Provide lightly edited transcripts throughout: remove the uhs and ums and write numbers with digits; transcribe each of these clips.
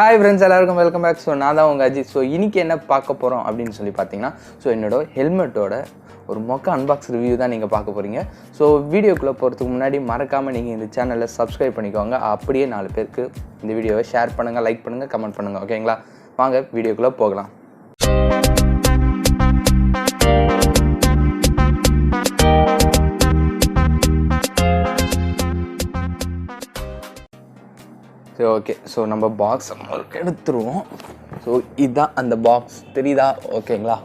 Hi friends, எல்லாருக்கும் welcome back. So நான் தான் உங்கள் அஜித். ஸோ இன்றைக்கி என்ன பார்க்க போகிறோம் அப்படின்னு சொல்லி பார்த்தீங்கன்னா, ஸோ என்னோட ஹெல்மெட்டோட ஒரு மொக்க அன்பாக்ஸ் ரிவ்யூ தான் நீங்கள் பார்க்க போகிறீங்க. ஸோ வீடியோக்குள்ளே போகிறதுக்கு முன்னாடி மறக்காமல் நீங்கள் இந்த சேனலில் சப்ஸ்கிரைப் பண்ணிக்கோங்க. அப்படியே 4 பேருக்கு இந்த வீடியோவை ஷேர் பண்ணுங்கள், லைக் பண்ணுங்கள், கமெண்ட் பண்ணுங்கள். ஓகேங்களா? வாங்க வீடியோக்குள்ளே போகலாம். ஓகே, ஸோ நம்ம பாக்ஸ் எடுத்துருவோம். ஸோ இதுதான் அந்த பாக்ஸ், தெரியுதா? ஓகேங்களா?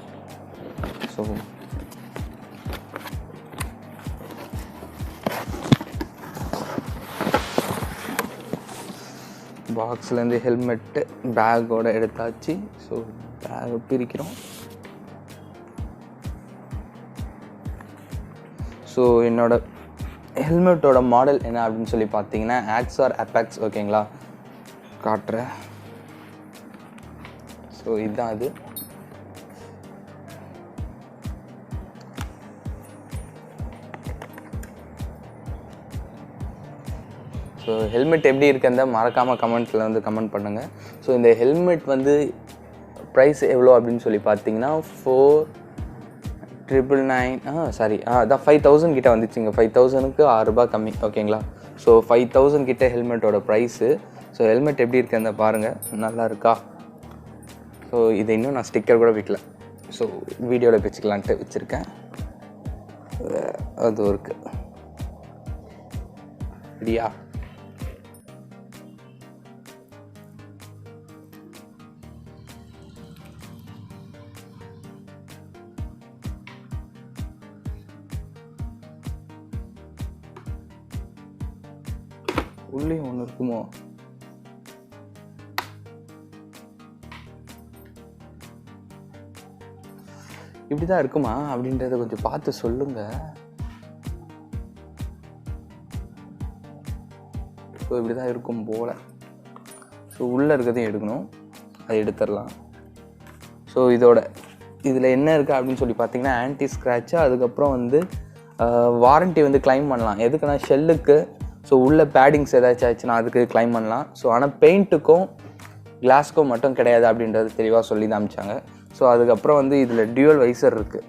ஸோ பாக்ஸ்லேருந்து ஹெல்மெட்டு பேக்கோட எடுத்தாச்சு. ஸோ பேக் பிரிக்கிறோம். ஸோ என்னோட ஹெல்மெட்டோட மாடல் என்ன அப்படின்னு சொல்லி பார்த்தீங்கன்னா Axor Apex. ஓகேங்களா? காட்டுறேன். ஸோ இதுதான் அது. ஸோ ஹெல்மெட் எப்படி இருக்குன்னு மறக்காமல் கமெண்ட்டில் வந்து கமெண்ட் பண்ணுங்கள். ஸோ இந்த ஹெல்மெட் வந்து ப்ரைஸ் எவ்வளோ அப்படின்னு சொல்லி பார்த்தீங்கன்னா 4,999 சாரி அதான் 5,000 கிட்டே வந்துச்சுங்க. 5,000க்கு ₹6 கம்மி. ஓகேங்களா? ஸோ 5,000 கிட்டே ஹெல்மெட்டோட ப்ரைஸு. ஸோ ஹெல்மெட் எப்படி இருக்குன்னு பாருங்கள், நல்லா இருக்கா? ஸோ இதை இன்னும் நான் ஸ்டிக்கர் கூட வைக்கல. ஸோ வீடியோவில் வச்சுக்கலான்ட்டு வச்சுருக்கேன். அது இருக்குது இல்லையா? உள்ளேயும் ஒன்று இருக்குமோ? இப்படி தான் இருக்குமா அப்படின்றத கொஞ்சம் பார்த்து சொல்லுங்க. ஸோ இப்படி தான் இருக்கும் போல். ஸோ உள்ளே இருக்கிறதையும் எடுக்கணும், அதை எடுத்துடலாம். ஸோ இதில் என்ன இருக்குது அப்படின்னு சொல்லி பார்த்தீங்கன்னா ஆன்டி ஸ்க்ராட்சு, அதுக்கப்புறம் வந்து வாரண்ட்டி வந்து கிளைம் பண்ணலாம். எதுக்குன்னா ஷெல்லுக்கு. ஸோ உள்ள பேடிங்ஸ் ஏதாச்சும் ஆச்சுன்னா அதுக்கு கிளைம் பண்ணலாம். ஸோ ஆனால் பெயிண்ட்டுக்கும் கிளாஸ்க்கும் மட்டும் கிடையாது அப்படின்றது தெளிவாக சொல்லி தான் அமிச்சாங்க. ஸோ அதுக்கப்புறம் வந்து இதில் டியூவல் வைசர் இருக்குது.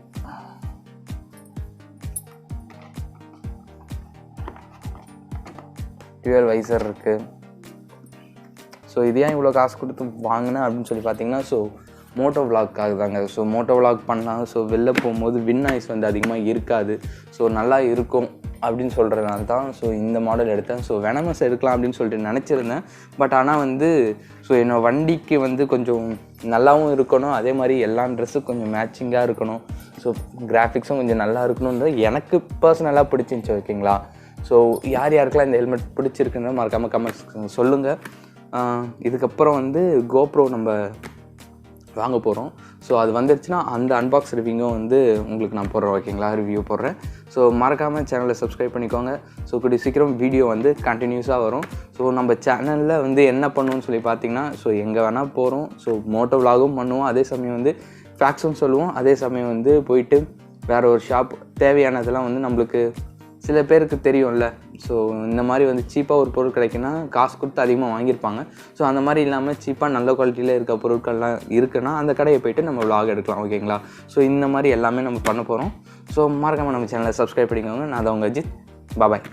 ஸோ இது ஏன் இவ்வளோ காசு கொடுத்து வாங்கினேன் அப்படின்னு சொல்லி பார்த்தீங்கன்னா, ஸோ மோட்டோ விளாக்காக தாங்க. ஸோ மோட்டோ விளாக் பண்ணால் ஸோ வெளில போகும்போது வின் நாய்ஸ் வந்து அதிகமாக இருக்காது. ஸோ நல்லா இருக்கும் அப்படின்னு சொல்கிறதுனால தான் ஸோ இந்த மாடல் எடுத்தேன். ஸோ வெனமஸ் எடுக்கலாம் அப்படின்னு சொல்லிட்டு நினச்சிருந்தேன். பட் ஆனால் வந்து ஸோ என்னோடய வண்டிக்கு வந்து கொஞ்சம் நல்லாவும் இருக்கணும், அதே மாதிரி எல்லா ட்ரெஸ்ஸும் கொஞ்சம் மேட்சிங்காக இருக்கணும், ஸோ கிராஃபிக்ஸும் கொஞ்சம் நல்லா இருக்கணுன்றது எனக்கு பர்சனலாக பிடிச்சிருந்துச்சி. ஓகேங்களா? ஸோ யாருக்கெல்லாம் இந்த ஹெல்மெட் பிடிச்சிருக்குன்னு மறக்காமல் கமெண்ட்ஸ் சொல்லுங்கள். இதுக்கப்புறம் வந்து கோப்ரோ நம்ம வாங்க போகிறோம். ஸோ அது வந்துருச்சுன்னா அந்த அன்பாக்ஸ் ரிவ்யூவும் வந்து உங்களுக்கு நான் போடுறேன். ஓகேங்களா? ரிவ்யூ போடுறேன். ஸோ மறக்காமல் சேனலை சப்ஸ்கிரைப் பண்ணிக்கோங்க. ஸோ கூடிய சீக்கிரம் வீடியோ வந்து கண்டினியூஸாக வரும். ஸோ நம்ம சேனலில் வந்து என்ன பண்ணுவோம்னு சொல்லி பார்த்தீங்கன்னா, ஸோ எங்கே வேணால் போகிறோம். ஸோ மோட்டோ விலாகும் பண்ணுவோம், அதே சமயம் வந்து ஃபேக்ட்ஸும் சொல்லுவோம், அதே சமயம் வந்து போயிட்டு வேறு ஒரு ஷாப் தேவையானதெல்லாம் வந்து நம்மளுக்கு சில பேருக்கு தெரியும்ல. ஸோ இந்த மாதிரி வந்து சீப்பாக ஒரு பொருள் கிடைக்குன்னா காசு கொடுத்து அதிகமாக வாங்கியிருப்பாங்க. ஸோ அந்த மாதிரி இல்லாமல் சீப்பாக நல்ல குவாலிட்டியில் இருக்க பொருட்கள்லாம் இருக்குன்னா அந்த கடையை போய்ட்டு நம்ம விலாக் எடுக்கலாம். ஓகேங்களா? ஸோ இந்த மாதிரி எல்லாமே நம்ம பண்ண போகிறோம். ஸோ மறக்காமல் நம்ம சேனலை சப்ஸ்கிரைப் பண்ணிக்கோங்க. நான் தான் உங்கள் அஜித். பாய்.